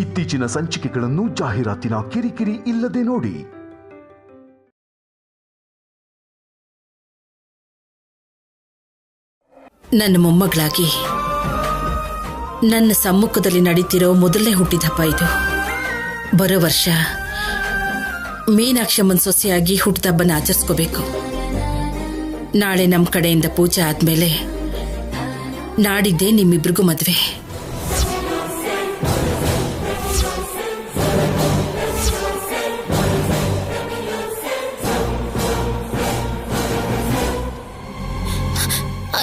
ಇತ್ತೀಚಿನ ಸಂಚಿಕೆಗಳನ್ನು ಜಾಹೀರಾತಿನ ಕಿರಿಕಿರಿ ಇಲ್ಲದೆ ನೋಡಿ. ನನ್ನ ಮೊಮ್ಮಗಳಾಗಿ ನನ್ನ ಸಮ್ಮುಖದಲ್ಲಿ ನಡೀತಿರೋ ಮೊದಲನೇ ಹುಟ್ಟಿದ ಹಬ್ಬ ಇದು. ಬರೋ ವರ್ಷ ಮೀನಾಕ್ಷಮ್ಮನ ಸೊಸೆಯಾಗಿ ಹುಟ್ಟಿದಬ್ಬನ ಆಚರಿಸ್ಕೋಬೇಕು. ನಾಳೆ ನಮ್ಮ ಕಡೆಯಿಂದ ಪೂಜೆ ಆದ್ಮೇಲೆ ನಾಡಿದ್ದೇ ನಿಮ್ಮಿಬ್ರಿಗೂ ಮದುವೆ.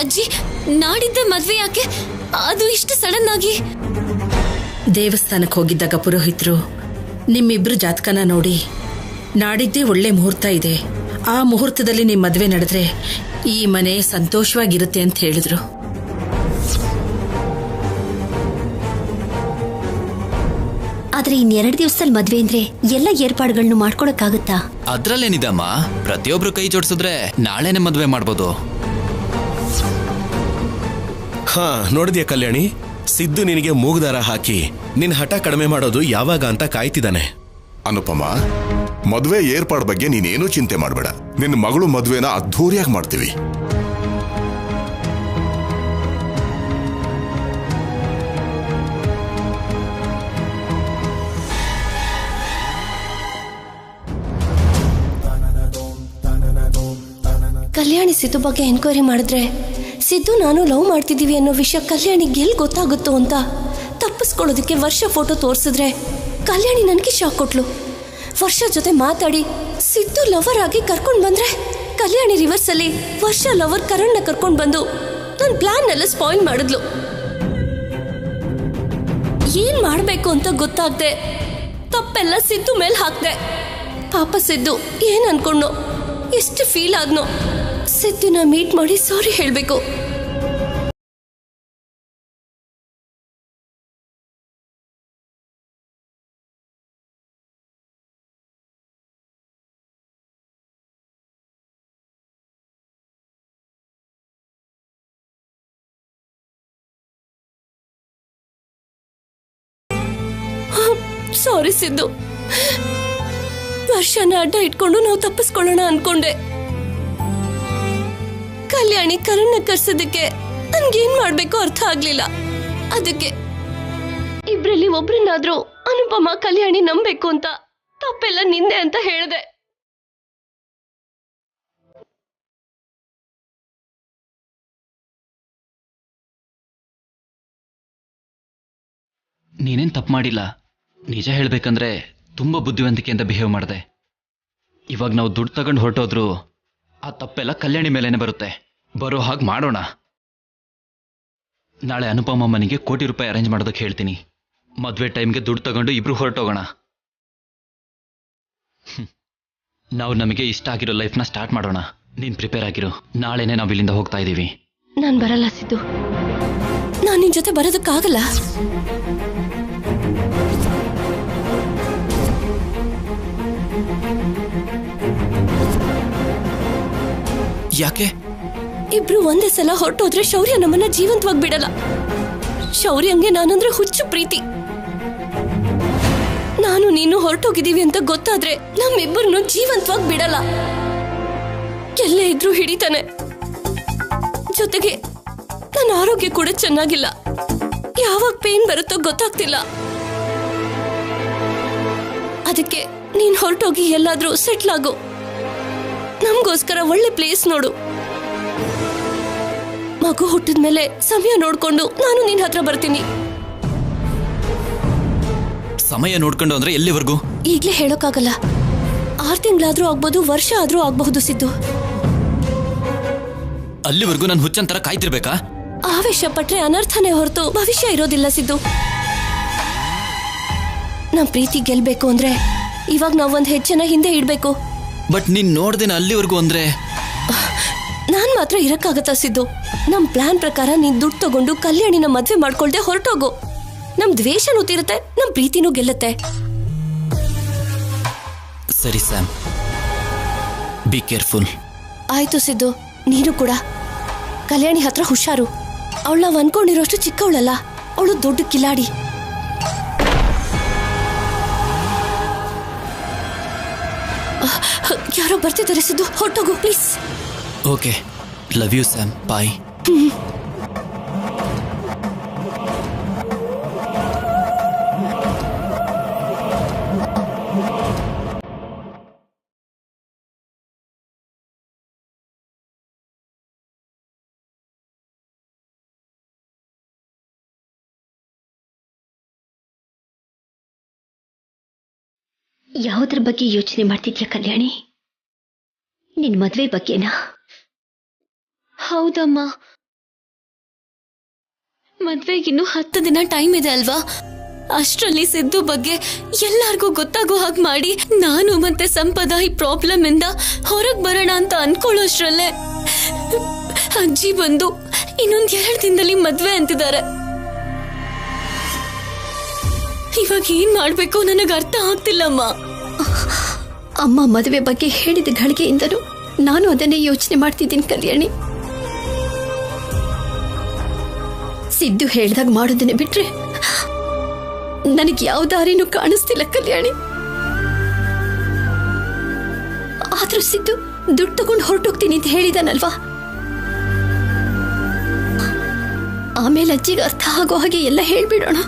ಅಜ್ಜಿ, ನಾಡಿದ್ದೆ ಮದ್ವೆ ಯಾಕೆ? ಅದು ಇಷ್ಟು ಸಡನ್ ಆಗಿ? ದೇವಸ್ಥಾನಕ್ಕೆ ಹೋಗಿದ್ದಾಗ ಪುರೋಹಿತರು ನಿಮ್ಮಿಬ್ರು ಜಾತಕನ ನೋಡಿ ನಾಡಿದ್ದೇ ಒಳ್ಳೆ ಮುಹೂರ್ತ ಇದೆ, ಆ ಮುಹೂರ್ತದಲ್ಲಿ ನಿಮ್ಮ ಮದುವೆ ನಡೆದ್ರೆ ಈ ಮನೆ ಸಂತೋಷವಾಗಿರುತ್ತೆ ಅಂತ ಹೇಳಿದ್ರು. ಆದ್ರೆ ಇನ್ನೆರಡು ದಿವಸದಲ್ಲಿ ಮದ್ವೆ ಅಂದ್ರೆ ಎಲ್ಲ ಏರ್ಪಾಡುಗಳನ್ನು ಮಾಡ್ಕೊಳಕ್ಕಾಗತ್ತಾ? ಅದ್ರಲ್ಲೇನಿದಮ್ಮ, ಪ್ರತಿಯೊಬ್ರು ಕೈ ಜೋಡಿಸಿದ್ರೆ ನಾಳೆನೆ ಮದ್ವೆ ಮಾಡ್ಬೋದು. ನೋಡಿದ್ಯಾ ಕಲ್ಯಾಣಿ, ಸಿದ್ದು ನಿನಗೆ ಮೂಗುದಾರ ಹಾಕಿ ನಿನ್ ಹಠ ಕಡಿಮೆ ಮಾಡೋದು ಯಾವಾಗ ಅಂತ ಕಾಯ್ತಿದ್ದಾನೆ. ಅನುಪಮ, ಮದ್ವೆ ಏರ್ಪಾಡ್ ಬಗ್ಗೆ ನೀನೇನು ಚಿಂತೆ ಮಾಡಬೇಡ. ನಿನ್ನ ಮಗಳು ಮದ್ವೆನ ಅದ್ಧೂರಿಯಾಗಿ ಮಾಡ್ತೀವಿ. ಕಲ್ಯಾಣಿ ಸಿದ್ದು ಬಗ್ಗೆ ಎನ್ಕ್ವೈರಿ ಮಾಡಿದ್ರೆ ಸಿದ್ದು ನಾನು ಲವ್ ಮಾಡ್ತಿದ್ದೀವಿ ಅನ್ನೋ ವಿಷಯ ಕಲ್ಯಾಣಿಗೆ ಎಲ್ಲಿ ಗೊತ್ತಾಗುತ್ತೋ ಅಂತ ತಪ್ಪಿಸ್ಕೊಳ್ಳೋದಕ್ಕೆ ವರ್ಷ ಫೋಟೋ ತೋರಿಸಿದ್ರೆ ಕಲ್ಯಾಣಿ ನನಗೆ ಶಾಕ್ ಕೊಟ್ಲು. ವರ್ಷ ಜೊತೆ ಮಾತಾಡಿ ಸಿದ್ದು ಲವರ್ ಆಗಿ ಕರ್ಕೊಂಡು ಬಂದ್ರೆ ಕಲ್ಯಾಣಿ ರಿವರ್ಸಲ್ಲಿ ವರ್ಷ ಲವರ್ ಕರಣ್ನ ಕರ್ಕೊಂಡು ಬಂದು ನನ್ನ ಪ್ಲಾನ್ ಎಲ್ಲ ಸ್ಪಾಯಿಲ್ ಮಾಡಿದ್ಲು. ಏನ್ ಮಾಡಬೇಕು ಅಂತ ಗೊತ್ತಾಗ್ದೆ ತಪ್ಪೆಲ್ಲ ಸಿದ್ದು ಮೇಲೆ ಹಾಕ್ದೆ. ಪಾಪ ಸಿದ್ದು ಏನ್ ಅನ್ಕೊಂಡೋ, ಎಷ್ಟು ಫೀಲ್ ಆದ್ನೋ. ಸಿದ್ದುನ ಮೀಟ್ ಮಾಡಿ ಸಾರಿ ಹೇಳ್ಬೇಕು. ಸಾರಿ ಸಿದ್ದು, ವರ್ಷನ ಅಡ್ಡ ಇಟ್ಕೊಂಡು ನಾವು ತಪ್ಪಿಸ್ಕೊಳ್ಳೋಣ ಅನ್ಕೊಂಡೆ. ಕಲ್ಯಾಣಿ ಕರಣ್ನ ಕರ್ಸೋದಕ್ಕೆ ನನ್ಗೇನ್ ಮಾಡ್ಬೇಕು ಅರ್ಥ ಆಗ್ಲಿಲ್ಲ. ಅದಕ್ಕೆ ಇಬ್ರಲ್ಲಿ ಒಬ್ರನ್ನಾದ್ರೂ ಅನುಪಮ ಕಲ್ಯಾಣಿ ನಂಬೇಕು ಅಂತ ತಪ್ಪೆಲ್ಲ ನಿಂದೆ ಅಂತ ಹೇಳ್ದೆ. ನೀನೇನ್ ತಪ್ಪು ಮಾಡಿಲ್ಲ. ನಿಜ ಹೇಳ್ಬೇಕಂದ್ರೆ ತುಂಬಾ ಬುದ್ಧಿವಂತಿಕೆಯಿಂದ ಬಿಹೇವ್ ಮಾಡಿದೆ. ಇವಾಗ ನಾವು ದುಡ್ಡು ತಗೊಂಡು ಹೊರಟೋದ್ರು ಆ ತಪ್ಪೆಲ್ಲ ಕಲ್ಯಾಣಿ ಮೇಲೇನೆ ಬರುತ್ತೆ. ಬರೋ ಹಾಗೆ ಮಾಡೋಣ. ನಾಳೆ ಅನುಪಮಮ್ಮನಿಗೆ ₹1,00,00,000 ಅರೇಂಜ್ ಮಾಡೋದಕ್ಕೆ ಹೇಳ್ತೀನಿ. ಮದುವೆ ಟೈಮ್ಗೆ ದುಡ್ಡು ತಗೊಂಡು ಇಬ್ರು ಹೊರಟೋಗೋಣ. ನಾವು ನಮಗೆ ಇಷ್ಟ ಆಗಿರೋ ಲೈಫ್ನ ಸ್ಟಾರ್ಟ್ ಮಾಡೋಣ. ನೀನ್ ಪ್ರಿಪೇರ್ ಆಗಿರು. ನಾಳೆನೆ ನಾವು ಇಲ್ಲಿಂದ ಹೋಗ್ತಾ ಇದ್ದೀವಿ. ನಾನ್ ಬರಲ್ಲ ಸಿದ್ದು, ನಾನ್ ನಿನ್ ಜೊತೆ ಬರೋದಕ್ಕಾಗಲ್ಲ. ಯಾಕೆ? ಇಬ್ರು ಒಂದೇ ಸಲ ಹೊರಟೋದ್ರೆ ಶೌರ್ಯ ನಮ್ಮನ್ನ ಜೀವಂತವಾಗಿ ಬಿಡಲ್ಲ. ಶೌರ್ಯಂಗೆ ನಾನಂದ್ರೆ ಹುಚ್ಚು ಪ್ರೀತಿ. ನಾನು ನೀನು ಹೊರಟೋಗಿದ್ದೀವಿ ಅಂತ ಗೊತ್ತಾದ್ರೆ ನಮ್ಮಿಬ್ಬರನ್ನು ಜೀವಂತವಾಗಿ ಬಿಡಲ್ಲ. ಎಲ್ಲೇ ಇದ್ರೂ ಹಿಡಿತಾನೆ. ಜೊತೆಗೆ ನನ್ನ ಆರೋಗ್ಯ ಕೂಡ ಚೆನ್ನಾಗಿಲ್ಲ. ಯಾವಾಗ ಪೇನ್ ಬರುತ್ತೋ ಗೊತ್ತಾಗ್ತಿಲ್ಲ. ಅದಕ್ಕೆ ನೀನ್ ಹೊರಟೋಗಿ ಎಲ್ಲಾದ್ರೂ ಸೆಟ್ಲ್ ಆಗು. ನಮಗೋಸ್ಕರ ಒಳ್ಳೆ ಪ್ಲೇಸ್ ನೋಡು. ಮಗು ಹುಟ್ಟಿದ್ಮೇಲೆ ಸಮಯ ನೋಡ್ಕೊಂಡು ನಾನು ನಿನ್ ಹತ್ರ ಬರ್ತೀನಿ. ಸಮಯ ನೋಡ್ಕೊಂಡು ಅಂದ್ರೆ ಎಲ್ಲಿವರೆಗೂ? ಈಗ್ಲೇ ಹೇಳೋಕ್ಕಾಗಲ್ಲ. 6 ತಿಂಗಳಾದ್ರೂ ಆಗ್ಬಹುದು, ವರ್ಷ ಆದ್ರೂ ಆಗಬಹುದು ಸಿದ್ದು. ಅಲ್ಲಿವರೆಗೂ ನಾನು ಹುಚ್ಚಂತರ ಕಾಯ್ತಿರ್ಬೇಕಾ? ಆವೇಶ ಪಟ್ರೆ ಅನರ್ಥನೇ ಹೊರತು ಭವಿಷ್ಯ ಇರೋದಿಲ್ಲ ಸಿದ್ದು. ನಮ್ ಪ್ರೀತಿ ಗೆಲ್ಬೇಕು ಅಂದ್ರೆ ಇವಾಗ ನಾವೊಂದ್ ಹೆಜ್ಜೆನ ಹಿಂದೆ ಇಡ್ಬೇಕು. ಬಟ್ ನೀನ್ ನೋಡ್ದೇನ ಅಲ್ಲಿವರೆಗೂ ಅಂದ್ರೆ? ನಾನ್ ಮಾತ್ರ ಇರಕ್ಕಾಗತ್ತಾ ಸಿದ್ದು? ನಮ್ ಪ್ಲಾನ್ ಪ್ರಕಾರ ನೀನ್ ದುಡ್ಡು ತಗೊಂಡು ಕಲ್ಯಾಣಿನ ಮದ್ವೆ ಮಾಡ್ಕೊಳ್ದೆ ಹೊರಟೋಗು. ನಮ್ ದ್ವೇಷನೂ ತೀರುತ್ತೆ, ನಮ್ ಪ್ರೀತಿನೂ ಗೆಲ್ಲುತ್ತೆ. ಸರಿ ಸ್ಯಾಮ್, ಬಿ ಕೇರ್ಫುಲ್. ಆಯ್ತು ಸಿದ್ದು, ನೀನು ಕೂಡ. ಕಲ್ಯಾಣಿ ಹತ್ರ ಹುಷಾರು. ಅವಳು ನಾವು ಅನ್ಕೊಂಡಿರೋಷ್ಟು ಚಿಕ್ಕವಳಲ್ಲ, ಅವಳು ದೊಡ್ಡ ಕಿಲಾಡಿ. ಯಾರೋ ಬರ್ತಿದ್ದಾರೆ ಸಿದ್ದು, ಹೊರಟೋಗು please. Okay, love you Sam, bye. ಯಾವುದ್ರ ಬಗ್ಗೆ ಯೋಚನೆ ಮಾಡ್ತಿದ್ಯಾ ಕಲ್ಯಾಣಿ? ನಿನ್ ಮದ್ವೆ ಬಗ್ಗೆನಾ? ಹೌದಮ್ಮ, ಮದ್ವೆಗಿನ್ನು 10 ದಿನ ಟೈಮ್ ಇದೆ ಅಲ್ವಾ? ಅಷ್ಟರಲ್ಲಿ ಸಿದ್ದು ಬಗ್ಗೆ ಎಲ್ಲಾರ್ಗೂ ಗೊತ್ತಾಗೋ ಹಾಗೆ ಮಾಡಿ ನಾನು ಮತ್ತೆ ಸಂಪದ ಈ ಪ್ರಾಬ್ಲಮ್ ಇಂದ ಹೊರಗ್ ಬರೋಣ ಅಂತ ಅನ್ಕೊಳ್ಳೋಷ್ಟ್ರಲ್ಲೇ ಅಜ್ಜಿ ಬಂದು ಇನ್ನೊಂದ್ 2 ದಿನದಲ್ಲಿ ಮದ್ವೆ ಅಂತಿದ್ದಾರೆ. ಇವಾಗ ಏನ್ ಮಾಡ್ಬೇಕು ನನಗೆ ಅರ್ಥ ಆಗ್ತಿಲ್ಲಮ್ಮ. ಅಮ್ಮ ಮದುವೆ ಬಗ್ಗೆ ಹೇಳಿದ ಗಳಿಗೆಯಿಂದನೂ ನಾನು ಅದನ್ನೇ ಯೋಚನೆ ಮಾಡ್ತಿದ್ದೀನಿ ಕಲ್ಯಾಣಿ. ಸಿದ್ದು ಹೇಳ್ದಾಗ ಮಾಡೋದನ್ನೇ ಬಿಟ್ರೆ ನನಗೆ ಯಾವ ದಾರಿನೂ ಕಾಣಿಸ್ತಿಲ್ಲ ಕಲ್ಯಾಣಿ. ಆದ್ರೂ ಸಿದ್ದು ದುಡ್ಡು ತಗೊಂಡು ಹೊರಟೋಗ್ತೀನಿ ಅಂತ ಹೇಳಿದಾನಲ್ವಾ, ಆಮೇಲೆ ಅಜ್ಜಿಗೆ ಅರ್ಥ ಆಗೋ ಹಾಗೆ ಎಲ್ಲ ಹೇಳ್ಬಿಡೋಣ.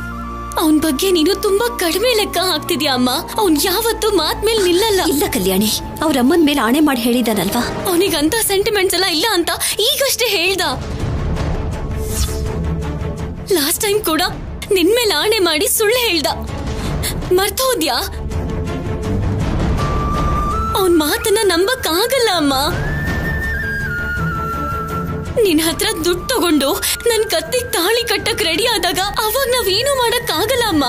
ಅವನ್ ಬಗ್ಗೆ ನೀನು ತುಂಬಾ ಕಡಿಮೆ ಲೆಕ್ಕ ಹಾಕ್ತಿದ್ಯಾ ಅಮ್ಮ. ಅವ್ನ್ ಯಾವತ್ತೂ ಮಾತ್ ಮೇಲೆ ನಿಲ್ಲಲ್ಲ. ಇಲ್ಲ ಕಲ್ಯಾಣಿ, ಅವ್ರ ಅಮ್ಮನ ಮೇಲೆ ಆಣೆ ಮಾಡಿ ಹೇಳಿದಾನಲ್ವಾ. ಅವನಿಗಂತ ಸೆಂಟಿಮೆಂಟ್ಸ್ ಎಲ್ಲ ಇಲ್ಲ ಅಂತ ಈಗಷ್ಟೇ ಹೇಳ್ದ. ಲಾಸ್ಟ್ ಟೈಮ್ ಕೂಡ ನಿನ್ ಮೇಲೆ ಆಣೆ ಮಾಡಿ ಸುಳ್ಳು ಹೇಳ್ದ, ಮರ್ತೋದ್ಯಾ? ಅವನ್ ಮಾತನ್ನ ನಂಬಕ್ ಆಗಲ್ಲ ಅಮ್ಮ. ನಿನ್ ಹತ್ರ ದುಡ್ಡು ತಗೊಂಡು ನನ್ ಕತ್ತಿಗೆ ತಾಳಿ ಕಟ್ಟಕ್ ರೆಡಿ ಆದಾಗ ಅವಾಗ ನಾವೇನು ಮಾಡಕ್ ಆಗಲ್ಲ ಅಮ್ಮ.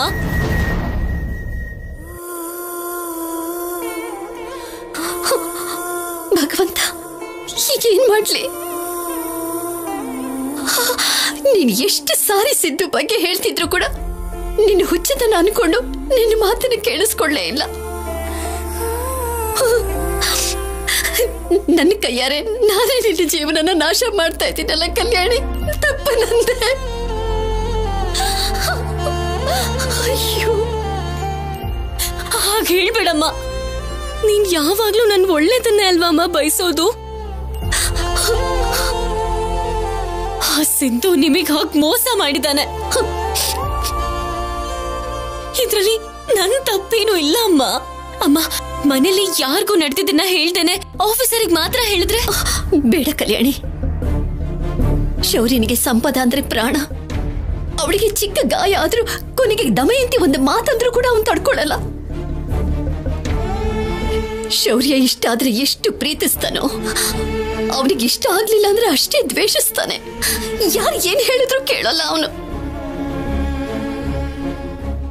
ಭಗವಂತ, ಈಗೇನ್ ಮಾಡ್ಲಿ? ನೀನ್ ಎಷ್ಟು ಸಾರಿ ಸಿದ್ದು ಬಗ್ಗೆ ಹೇಳ್ತಿದ್ರು ಕೂಡ ನಿನ್ನ ಹುಚ್ಚತನ ಅನ್ಕೊಂಡು ನಿನ್ನ ಮಾತನ್ನ ಕೇಳಿಸ್ಕೊಳ್ಳೇ ಇಲ್ಲ. ನನ್ನ ಕೈಯಾರೆ ನಾನೇ ನಿನ್ನ ಜೀವನನ ನಾಶ ಮಾಡ್ತಾ ಇದ್ದೀನಲ್ಲ ಕಲ್ಯಾಣಿ, ತಪ್ಪ ನಂದೆ. ಅಯ್ಯೋ, ಹಾಗೆ ಹೇಳ್ಬೇಡಮ್ಮ. ನೀನ್ ಯಾವಾಗ್ಲೂ ನನ್ ಒಳ್ಳೆದನ್ನೇ ಅಲ್ವಮ್ಮ ಬಯಸೋದು. ಆ ಸಿದ್ದು ನಿಮಗ್ ಹಾಗೆ ಮೋಸ ಮಾಡಿದಾನೆ. ಇದ್ರಲ್ಲಿ ನನ್ ತಪ್ಪೇನು ಇಲ್ಲ ಅಮ್ಮ. ಅಮ್ಮ, ಮನೇಲಿ ಯಾರಿಗೂ ನಡೆದಿದ್ದನ್ನ ಹೇಳ್ದೇನೆ ಆಫೀಸರಿಗೆ ಮಾತ್ರ ಹೇಳಿದ್ರೆ? ಬೇಡ ಕಲ್ಯಾಣಿ, ಶೌರ್ಯನಿಗೆ ಸಂಪದ ಅಂದ್ರೆ ಪ್ರಾಣ. ಅವಳಿಗೆ ಚಿಕ್ಕ ಗಾಯ ಆದ್ರೂ ಕೊನೆಗೆ ದಮಯಂತಿ ಒಂದು ಮಾತಂದ್ರೂ ಕೂಡ ಅವನು ತಡ್ಕೊಳ್ಳಲ್ಲ. ಶೌರ್ಯ ಇಷ್ಟ ಆದ್ರೆ ಎಷ್ಟು ಪ್ರೀತಿಸ್ತಾನೋ, ಅವನಿಗೆ ಇಷ್ಟ ಆಗ್ಲಿಲ್ಲ ಅಂದ್ರೆ ಅಷ್ಟೇ ದ್ವೇಷಿಸ್ತಾನೆ. ಯಾರು ಏನ್ ಹೇಳಿದ್ರು ಕೇಳಲ್ಲ ಅವನು.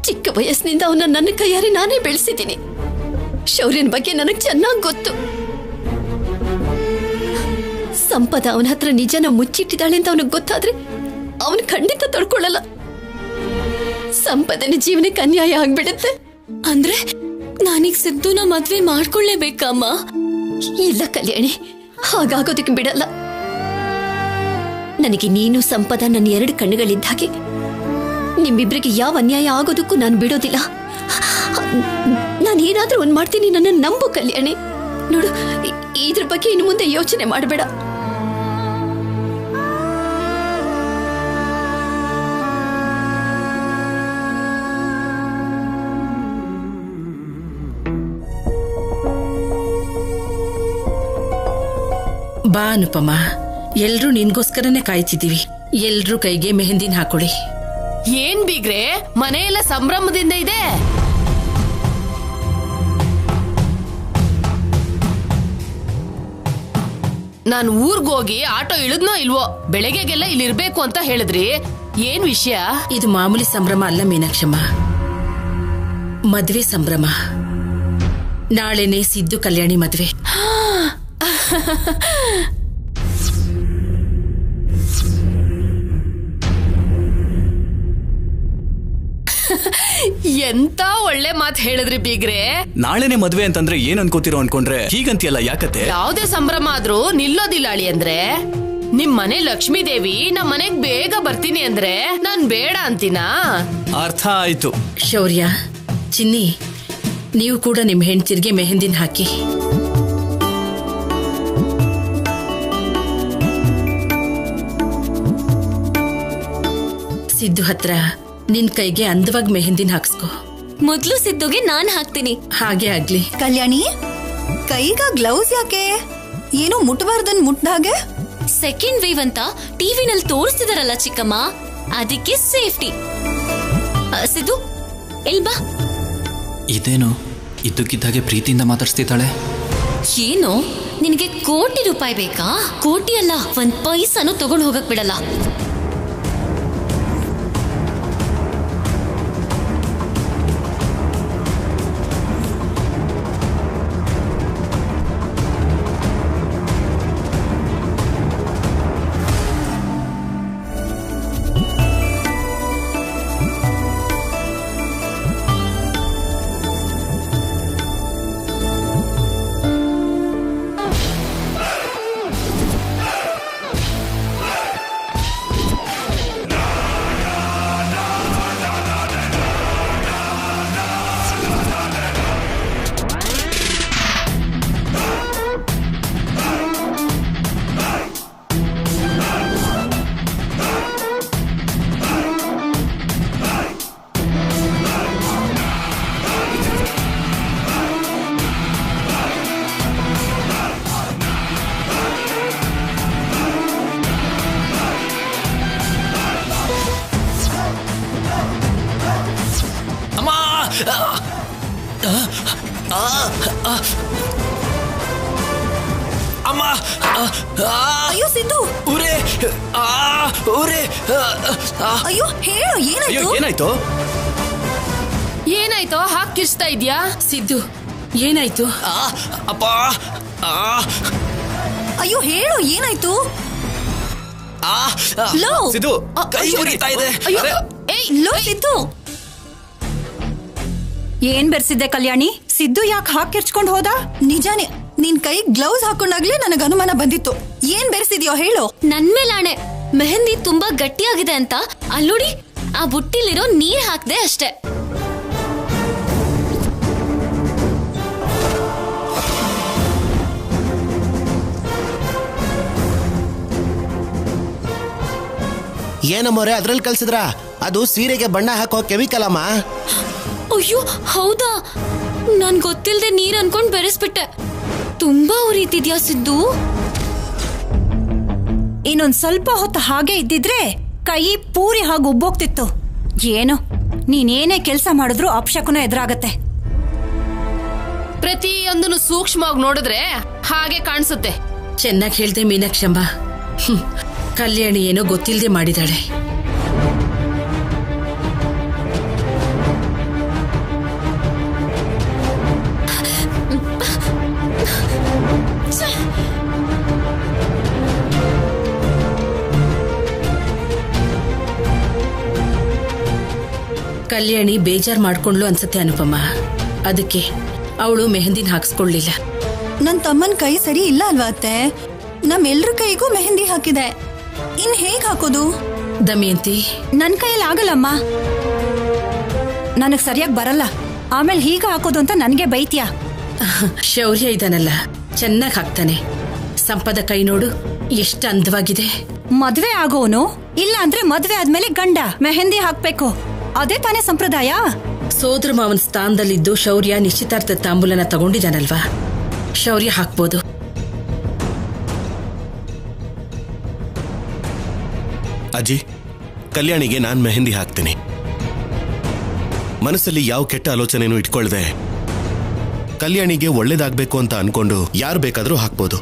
ಚಿಕ್ಕ ವಯಸ್ಸಿನಿಂದ ಅವನ ನನ್ನ ಕೈಯಾರೆ ನಾನೇ ಬೆಳೆಸಿದ್ದೀನಿ. ಶೌರ್ಯನ ಬಗ್ಗೆ ನನಗೆ ಚೆನ್ನಾಗಿ ಗೊತ್ತು. ಸಂಪದ ಅವನ ಹತ್ರ ನಿಜನ ಮುಚ್ಚಿಟ್ಟಿದ್ದಾಳೆ ಅಂತ ಅವನಿಗೆ ಗೊತ್ತಾದ್ರೆ ಅವನು ಖಂಡಿತ ತಡ್ಕೊಳ್ಳಲ್ಲ. ಸಂಪದನ ಜೀವನಕ್ಕೆ ಅನ್ಯಾಯ ಆಗ್ಬಿಡುತ್ತೆ. ಅಂದ್ರೆ ನಾನೀಗ ಸಿದ್ದುನ ಮದ್ವೆ ಮಾಡ್ಕೊಳ್ಳೇಬೇಕಮ್ಮ? ಇಲ್ಲ ಕಲ್ಯಾಣಿ, ಹಾಗಾಗೋದಕ್ಕೆ ಬಿಡಲ್ಲ. ನನಗೆ ನೀನು ಸಂಪದ ನನ್ನ 2 ಕಣ್ಣುಗಳಿದ್ದ ಹಾಗೆ. ನಿಮ್ಮಿಬ್ರಿಗೆ ಯಾವ ಅನ್ಯಾಯ ಆಗೋದಕ್ಕೂ ನಾನು ಬಿಡೋದಿಲ್ಲ. ನಾನೇನಾದ್ರೂ ಒಂದ್ ಮಾಡ್ತೀನಿ, ನನ್ನ ನಂಬು ಕಲ್ಯಾಣಿ. ನೋಡು, ಇದ್ರ ಬಗ್ಗೆ ಇನ್ನು ಮುಂದೆ ಯೋಚನೆ ಮಾಡಬೇಡ. ಬಾ ಅನುಪಮ, ಎಲ್ರೂ ನಿನ್ಗೋಸ್ಕರನೇ ಕಾಯ್ತಿದ್ದೀವಿ. ಎಲ್ರೂ ಕೈಗೆ ಮೆಹಂದಿನ ಹಾಕೊಳ್ಳಿ. ಏನ್ ಬೀಗ್ರೆ, ಮನೆಯೆಲ್ಲ ಸಂಭ್ರಮದಿಂದ ಇದೆ. ನಾನು ಊರ್ಗೋಗಿ ಆಟೋ ಇಳಿದ್ನೋ ಇಲ್ವೋ, ಬೆಳಗ್ಗೆಗೆಲ್ಲ ಇಲ್ಲಿರ್ಬೇಕು ಅಂತ ಹೇಳಿದ್ರಿ. ಏನ್ ವಿಷಯ? ಇದು ಮಾಮೂಲಿ ಸಂಭ್ರಮ ಅಲ್ಲ ಮೀನಾಕ್ಷಮ್ಮ, ಮದ್ವೆ ಸಂಭ್ರಮ. ನಾಳೆನೆ ಸಿದ್ದು ಕಲ್ಯಾಣಿ ಮದ್ವೆ. ಎಂತ ಒಳ್ಳೆ ಮಾತ್ ಹೇಳಿದ್ರಿ ಬೀಗ್ರೆ. ನಾಳೆನೆ ಮದ್ವೆ ಅಂತಂದ್ರೆ ಏನ್ ಅನ್ಕೋತಿರೋ ಅನ್ಕೊಂಡ್ರೆ ಹೀಗಂತಿಯಲ್ಲ, ಯಾಕತ್ತೆ? ಯಾವ್ದೇ ಸಂಭ್ರಮ ಆದ್ರೂ ನಿಲ್ಲೋದಿಲ್ಲ ಅಳಿ. ಅಂದ್ರೆ ನಿಮ್ ಮನೆ ಲಕ್ಷ್ಮೀ ದೇವಿ ನಮ್ ಮನೆಗ್ ಬೇಗ ಬರ್ತೀನಿ ಅಂದ್ರೆ ನಾನ್ ಬೇಡ ಅಂತೀನಾ? ಅರ್ಥ ಆಯ್ತು. ಶೌರ್ಯ, ಚಿನ್ನಿ, ನೀವು ಕೂಡ ನಿಮ್ ಹೆಂಡ್ತಿರ್ಗೆ ಮೆಹಂದಿನ ಹಾಕಿ. ಸಿದ್ದು ಹತ್ರ ನಿನ್ ಕೈಗೆ ಅಂದವಾಗಿ ಮೆಹಂದಿನ ಹಾಕ್ಸ್ಕೊ. ಮೊದ್ಲು ಸಿದ್ದುಗೆ ನಾನ್ ಹಾಕ್ತೀನಿ. ಹಾಗೆ ಆಗ್ಲಿ. ಕಲ್ಯಾಣಿ, ಕೈಗ ಗ್ಲೌಸ್ ಯಾಕೆ? ಏನೋ ಮುಟ್ಬಾರ್ದನ್ ಮುಟ್ದಾಗೆ. ಸೆಕೆಂಡ್ ವೇವ್ ಅಂತ ಟಿವಿನಲ್ಲಿ ತೋರಿಸ್ತಿದಾರಲ್ಲ ಚಿಕ್ಕಮ್ಮ, ಅದಕ್ಕೆ ಸೇಫ್ಟಿ. ಸಿದ್ದು ಎಲ್ಬಾ. ಇದೇನು ಇದ್ದಕ್ಕಿದ್ದಾಗೆ ಪ್ರೀತಿಯಿಂದ ಮಾತಾಡ್ಸ್ತಿದ್ದಾಳೆ. ಏನು ನಿನಗೆ ಕೋಟಿ ರೂಪಾಯಿ ಬೇಕಾ? ಕೋಟಿ ಅಲ್ಲ, 1 ಪೈಸಾನು ತಗೊಂಡು ಹೋಗಕ್ ಬಿಡಲ್ಲ. ಅಮ್ಮ, ಅಯ್ಯೋ ಸಿದ್ದು, ಊರೇ ಊರೇ. ಅಯ್ಯೋ ಹೇಳು, ಏನಾಯ್ತು? ಏನಾಯ್ತು? ಏನಾಯ್ತೋ ಹಾಕಿಸ್ತಾ ಇದ್ಯಾ? ಸಿದ್ದು ಏನಾಯ್ತು? ಅಪ್ಪ, ಅಯ್ಯೋ ಹೇಳು, ಏನಾಯ್ತು? ಲೋ ಸಿದ್ದು, ಕೈ ಮುರಿತಾ ಇದೆ. ಲೋ ಸಿದ್ದು, ಏನ್ ಬೆರ್ಸಿದ್ದೆ ಕಲ್ಯಾಣಿ? ಸಿದ್ದು ಯಾಕೆ ಹಾಕಿರ್ಚ್ಕೊಂಡ್ ಹೋದ? ನಿಜಾನೇ, ನಿನ್ ಕೈ ಗ್ಲೌಸ್ ಹಾಕೊಂಡಾಗ್ಲೇ ನನಗೆ ಅನುಮಾನ ಬಂದಿತ್ತು. ಏನ್ ಬೆರ್ಸಿದ್ಯೋ ಹೇಳು. ನನ್ ಮೇಲಾಣೆ, ಮೆಹಂದಿ ತುಂಬಾ ಗಟ್ಟಿಯಾಗಿದೆ ಅಂತ ಅಲ್ಲೋಡಿ ಆ ಬುಟ್ಟಿಲಿರೋ ನೀರ್ ಹಾಕ್ದೆ ಅಷ್ಟೇ. ಏನಮ್ಮೋರೆ ಅದ್ರಲ್ಲಿ ಕಲ್ಸಿದ್ರ? ಅದು ಸೀರೆಗೆ ಬಣ್ಣ ಹಾಕೋ ಕೆಮಿಕಲ್ ಅಮ್ಮ. ಅಯ್ಯೋ ಹೌದಾ, ನಾನ್ ಗೊತ್ತಿಲ್ದೆ ನೀರ್ ಅನ್ಕೊಂಡ್ ಬೆರೆಸ್ಬಿಟ್ಟೆ. ತುಂಬಾ ಉರಿತಿದ್ಯಾ ಸಿದ್ದು? ಇನ್ನೊಂದ್ ಸ್ವಲ್ಪ ಹೊತ್ತು ಹಾಗೆ ಇದ್ದಿದ್ರೆ ಕೈ ಪೂರಿ ಹಾಗೆ ಉಬ್ಬೋಗ್ತಿತ್ತು. ಏನು ನೀನೇನೇ ಕೆಲಸ ಮಾಡಿದ್ರು ಅಪಶಕುನ ಎದುರಾಗತ್ತೆ. ಪ್ರತಿಯೊಂದನ್ನು ಸೂಕ್ಷ್ಮವಾಗಿ ನೋಡಿದ್ರೆ ಹಾಗೆ ಕಾಣಿಸುತ್ತೆ. ಚೆನ್ನಾಗಿ ಹೇಳ್ದೆ ಮೀನಾಕ್ಷಮ್ಮ. ಕಲ್ಯಾಣಿ ಏನೋ ಗೊತ್ತಿಲ್ಲದೆ ಮಾಡಿದಾಳೆ. ಕಲ್ಯಾಣಿ ಬೇಜಾರ್ ಮಾಡ್ಕೊಂಡ್ಲು ಅನ್ಸತ್ತೆ ಅನುಪಮ. ಅದಕ್ಕೆ ಅವಳು ಮೆಹಂದಿನ ಹಾಕ್ಸ್ಕೊಳ್ಳಿಲ್ಲ. ನನ್ ತಮ್ಮನ್ ಕೈ ಸರಿ ಇಲ್ಲ ಅಲ್ವಾ ಅತ್ತೆ? ನಮ್ಮೆಲ್ರ ಕೈಗೂ ಮೆಹಂದಿ ಹಾಕಿದೆ. ಇನ್ ಹೇಗ್ ಹಾಕೋದು? ದಮಯಂತಿ, ನನ್ ಕೈಯಲ್ಲಿ ಆಗಲ್ಲಮ್ಮ, ನನಗ್ ಸರಿಯಾಗಿ ಬರಲ್ಲ. ಆಮೇಲೆ ಹೀಗ ಹಾಕೋದು ಅಂತ ನನ್ಗೆ ಬೈತ್ಯಾ? ಶೌರ್ಯ ಇದಾನಲ್ಲ, ಚೆನ್ನಾಗ್ ಹಾಕ್ತಾನೆ. ಸಂಪದ ಕೈ ನೋಡು, ಎಷ್ಟು ಅಂದವಾಗಿದೆ. ಮದ್ವೆ ಆಗೋನು ಇಲ್ಲ ಅಂದ್ರೆ ಮದ್ವೆ ಆದ್ಮೇಲೆ ಗಂಡ ಮೆಹಂದಿ ಹಾಕ್ಬೇಕು, ಅದೇ ತಾನೇ ಸಂಪ್ರದಾಯ. ಸೋದರ ಮಾವನ ಸ್ಥಾನದಲ್ಲಿದ್ದು ಶೌರ್ಯ ನಿಶ್ಚಿತಾರ್ಥ ತಾಂಬೂಲನ ತಗೊಂಡಿದ್ದಾನಲ್ವಾ, ಶೌರ್ಯ ಹಾಕ್ಬೋದು. ಅಜ್ಜಿ, ಕಲ್ಯಾಣಿಗೆ ನಾನ್ ಮೆಹಂದಿ ಹಾಕ್ತೀನಿ. ಮನಸ್ಸಲ್ಲಿ ಯಾವ ಕೆಟ್ಟ ಆಲೋಚನೆನೂ ಇಟ್ಕೊಳ್ದೆ ಕಲ್ಯಾಣಿಗೆ ಒಳ್ಳೇದಾಗ್ಬೇಕು ಅಂತ ಅನ್ಕೊಂಡು ಯಾರು ಬೇಕಾದ್ರೂ ಹಾಕ್ಬೋದು.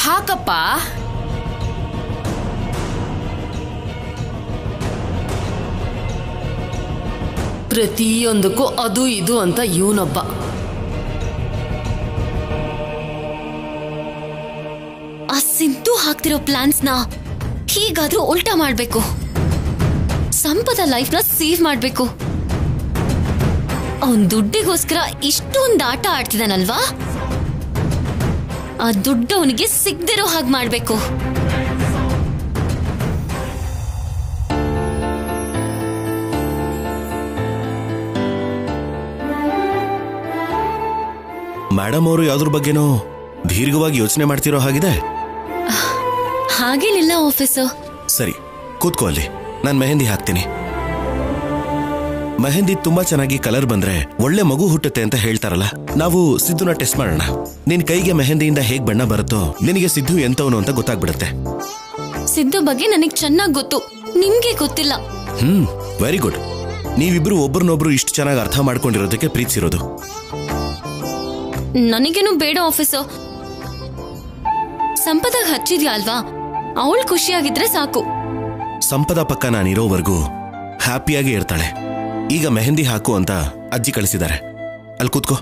ಹಾಕಪ್ಪ. ಪ್ರತಿಯೊಂದಕ್ಕೂ ಅದು ಇದು ಅಂತ ಇವನೊಬ್ಬ. ಆ ಸಿದ್ದು ಹಾಕ್ತಿರೋ ಪ್ಲಾನ್ಸ್ನ ಹೀಗಾದ್ರೂ ಉಲ್ಟಾ ಮಾಡ್ಬೇಕು. ಸಂಪದ ಲೈಫ್ನ ಸೇವ್ ಮಾಡ್ಬೇಕು. ಅವನ್ ದುಡ್ಡಿಗೋಸ್ಕರ ಇಷ್ಟೊಂದು ಆಟ ಆಡ್ತಿದಾನಲ್ವಾ, ಆ ದುಡ್ಡು ಅವನಿಗೆ ಸಿಗ್ದಿರೋ ಹಾಗೆ ಮಾಡ್ಬೇಕು. ಮೇಡಮ್ ಅವರು ಯಾವ್ದ್ರ ಬಗ್ಗೆನೋ ದೀರ್ಘವಾಗಿ ಯೋಚನೆ ಮಾಡ್ತಿರೋ ಹಾಗಿದೆ. ಹಾಗೇನಿಲ್ಲ ಆಫೀಸರ್. ಸರಿ, ಕೂತ್ಕೋ ಅಲ್ಲಿ. ನಾನು ಮೆಹಂದಿ ಹಾಕ್ತೀನಿ. ಮೆಹಂದಿ ತುಂಬಾ ಚೆನ್ನಾಗಿ ಕಲರ್ ಬಂದ್ರೆ ಒಳ್ಳೆ ಮಗು ಹುಟ್ಟುತ್ತೆ ಅಂತ ಹೇಳ್ತಾರಲ್ಲ. ನಾವು ಸಿದ್ದುನ ಟೆಸ್ಟ್ ಮಾಡೋಣ. ನಿನ್ ಕೈಗೆ ಮೆಹಂದಿಯಿಂದ ಹೇಗ್ ಬಣ್ಣ ಬರುತ್ತೋ ನಿನಗೆ ಸಿದ್ದು ಎಂತವನು ಅಂತ ಗೊತ್ತಾಗ್ಬಿಡುತ್ತೆ. ಸಿದ್ದು ಬಗ್ಗೆ ನನಗ್ ಚೆನ್ನಾಗ್ ಗೊತ್ತು, ನಿಮ್ಗೆ ಗೊತ್ತಿಲ್ಲ. Very good. ನೀವಿಬ್ರು ಒಬ್ರನ್ನೊಬ್ರು ಇಷ್ಟು ಚೆನ್ನಾಗಿ ಅರ್ಥ ಮಾಡ್ಕೊಂಡಿರೋದಕ್ಕೆ ಪ್ರೀತಿಸಿರೋದು. ನನಗೇನು ಬೇಡ ಆಫೀಸರ್. ಸಂಪದಾಗ ಹಚ್ಚಿದ್ಯಾ ಅಲ್ವಾ, ಅವಳು ಖುಷಿಯಾಗಿದ್ರೆ ಸಾಕು. ಸಂಪದ ಪಕ್ಕ ನಾನಿರೋವರೆಗೂ ಹ್ಯಾಪಿಯಾಗಿ ಇರ್ತಾಳೆ. ಈಗ ಮೆಹಂದಿ ಹಾಕು ಅಂತ ಅಜ್ಜಿ ಕಳಿಸಿದ್ದಾರೆ. ಅಲ್ಲಿ ಕೂತ್ಕೋ.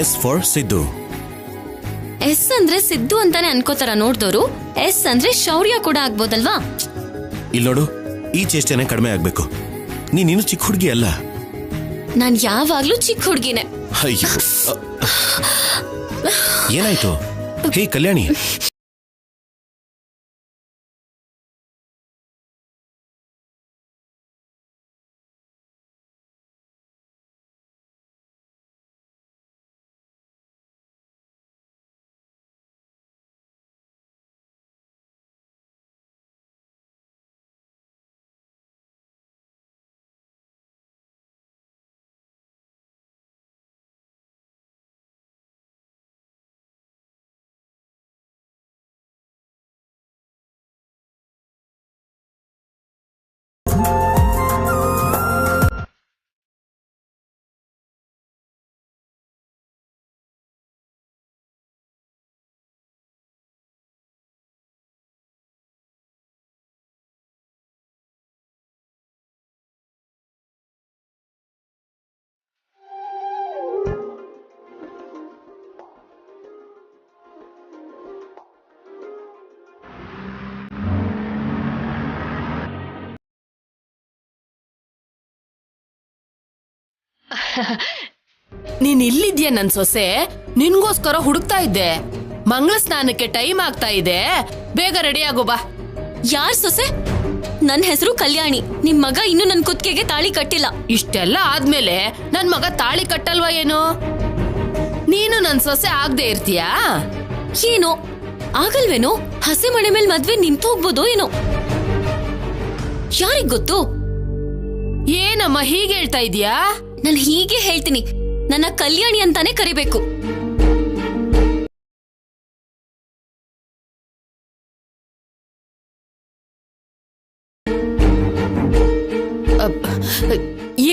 S for Siddu. ಎಸ್ ಅಂದ್ರೆ ಸಿದ್ದು ಅಂತಾನೆ ಅನ್ಕೋತಾರ ನೋಡ್ದೋರು. ಎಸ್ ಅಂದ್ರೆ ಶೌರ್ಯ ಕೂಡ ಆಗ್ಬೋದಲ್ವಾ? ಇಲ್ಲಿ ನೋಡು, ಈ ಚೇಷ್ಟೆನೆ ಕಡಿಮೆ ಆಗ್ಬೇಕು. ನೀನಿನ್ನು ಚಿಕ್ಕ ಹುಡುಗಿ ಅಲ್ಲ. ನಾನ್ ಯಾವಾಗ್ಲೂ ಚಿಕ್ಕ ಹುಡುಗಿನೇ. ಅಯ್ಯೋ, ಏನಾಯ್ತು? ಹೇ ಕಲ್ಯಾಣಿ, ನೀನ್ ಇಲ್ಲಿದ್ಯಾ ನನ್ ಸೊಸೆ? ನಿನ್ಗೋಸ್ಕರ ಹುಡುಕ್ತಾ ಇದ್ದೆ. ಮಂಗಳ ಸ್ನಾನಕ್ಕೆ ಟೈಮ್ ಆಗ್ತಾ ಇದೆ, ಬೇಗ ರೆಡಿ ಆಗೋ ಬಾ. ಯಾರ್ ಸೊಸೆ? ನನ್ ಹೆಸರು ಕಲ್ಯಾಣಿ. ನಿಮ್ ಮಗ ಇನ್ನು ನನ್ ಕುತ್ತಿಗೆಗೆ ತಾಳಿ ಕಟ್ಟಿಲ್ಲ. ಇಷ್ಟೆಲ್ಲ ಆದ್ಮೇಲೆ ನನ್ ಮಗ ತಾಳಿ ಕಟ್ಟಲ್ವಾ ಏನು? ನೀನು ನನ್ ಸೊಸೆ ಆಗದೆ ಇರ್ತೀಯಾ? ಏನೋ ಆಗಲ್ವೇನೋ, ಹಸೆ ಮನೆ ಮೇಲೆ ಮದ್ವೆ ನಿಂತು ಹೋಗ್ಬೋದೋ ಏನೋ, ಯಾರಿಗ್ ಗೊತ್ತು? ಏನಮ್ಮ ಹೀಗೆ ಹೇಳ್ತಾ ಇದೀಯಾ? ನಾನು ಹೀಗೆ ಹೇಳ್ತೀನಿ, ನನ್ನ ಕಲ್ಯಾಣಿ ಅಂತಾನೆ ಕರಿಬೇಕು.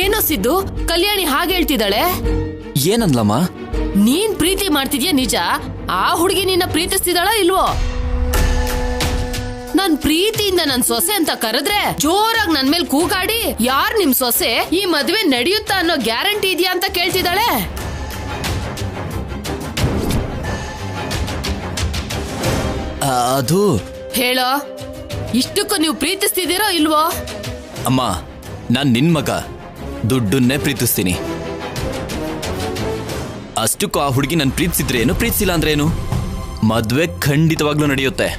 ಏನೋ ಸಿದ್ದು, ಕಲ್ಯಾಣಿ ಹಾಗೆ ಹೇಳ್ತಿದ್ದಾಳೆ. ಏನನ್ಲಮ್ಮ? ನೀನ್ ಪ್ರೀತಿ ಮಾಡ್ತಿದ್ಯಾ ನಿಜ? ಆ ಹುಡುಗಿ ನಿನ್ನ ಪ್ರೀತಿಸ್ತಿದ್ದಾಳ ಇಲ್ವೋ? ನನ್ ಪ್ರೀತಿಯಿಂದ ನನ್ ಸೊಸೆ ಅಂತ ಕರೆದ್ರೆ ಜೋರಾಗಿ ನನ್ ಮೇಲೆ ಕೂಗಾಡಿ, ಯಾರ್ ನಿಮ್ ಸೊಸೆ, ಈ ಮದ್ವೆ ನಡೆಯುತ್ತಾ ಅನ್ನೋ ಗ್ಯಾರಂಟಿ ಇದೆಯಾ ಅಂತ ಕೇಳ್ತಿದ್ದಾಳೆ. ಅದು ಹೇಳೋ, ಇಷ್ಟಕ್ಕೂ ನೀವು ಪ್ರೀತಿಸ್ತಿದ್ದೀರೋ ಇಲ್ವೋ? ಅಮ್ಮ, ನಾನ್ ನಿನ್ ಮಗ, ದುಡ್ಡನ್ನೇ ಪ್ರೀತಿಸ್ತೀನಿ. ಅಷ್ಟಕ್ಕೂ ಆ ಹುಡುಗಿ ನನ್ ಪ್ರೀತಿಸಿದ್ರೇನು, ಪ್ರೀತಿಸಿಲ್ಲ ಅಂದ್ರೇನು? ಮದ್ವೆ ಖಂಡಿತವಾಗ್ಲೂ ನಡೆಯುತ್ತೆ.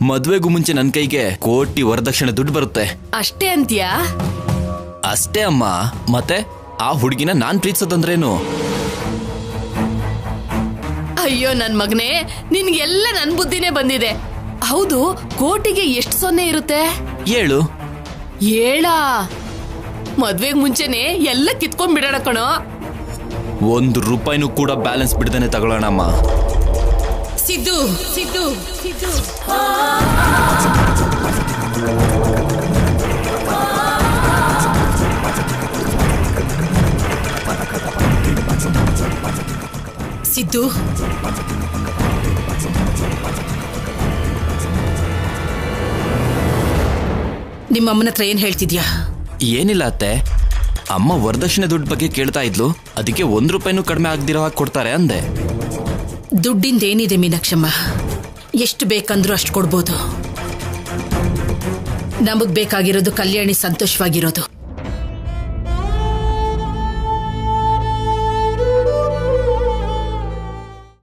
ಮದ್ವೆಗೂ ಮುಂಚೆ ನನ್ ಕೈಗೆ ಕೋಟಿ ವರದಕ್ಷಿಣೆ ದುಡ್ಡು ಬರುತ್ತೆ. ಅಷ್ಟೇ ಅಂತೀಯಾ? ಅಷ್ಟೇ ಅಮ್ಮ. ಮತ್ತೆ ಆ ಹುಡುಗಿನ ನಾನ್ ಪ್ರೀತಿಸೋದಂದ್ರೇನು? ಅಯ್ಯೋ ನನ್ ಮಗನೇ, ನಿನ್ಗೆಲ್ಲ ನನ್ ಬುದ್ಧಿನೇ ಬಂದಿದೆ. ಹೌದು, ಕೋಟಿಗೆ ಎಷ್ಟು ಸೊನ್ನೆ ಇರುತ್ತೆ? 7. 7? ಮದ್ವೆಗ್ ಮುಂಚೆನೆ ಎಲ್ಲ ಕಿತ್ಕೊಂಡ್ ಬಿಡೋಣ ಕಣೋ. 1 ರೂಪಾಯಿನೂ ಕೂಡ ಬ್ಯಾಲೆನ್ಸ್ ಬಿಡ್ದೇನೆ ತಗೊಳ್ಳೋಣಮ್ಮ. ಸಿದ್ದು ಸಿದ್ದು ಸಿದ್ದು ಸಿದ್ದು, ನಿಮ್ಮ ಅಮ್ಮನ ಹತ್ರ ಏನ್ ಹೇಳ್ತಿದ್ಯಾ? ಏನಿಲ್ಲ ಅತ್ತೆ, ಅಮ್ಮ ವರದಕ್ಷಿಣೆ ದುಡ್ಡು ಬಗ್ಗೆ ಕೇಳ್ತಾ ಇದ್ಲು, ಅದಕ್ಕೆ 1 ರೂಪಾಯಿನೂ ಕಡಿಮೆ ಆಗದಿರೋ ಹಾಗೆ ಕೊಡ್ತಾರೆ ಅಂದೆ. ದುಡ್ಡಿಂದೇನಿದೆ ಮೀನಾಕ್ಷಮ್ಮ, ಎಷ್ಟು ಬೇಕಂದ್ರೂ ಅಷ್ಟು ಕೊಡ್ಬೋದು. ನಮಗ್ ಬೇಕಾಗಿರೋದು ಕಲ್ಯಾಣಿ ಸಂತೋಷವಾಗಿರೋದು.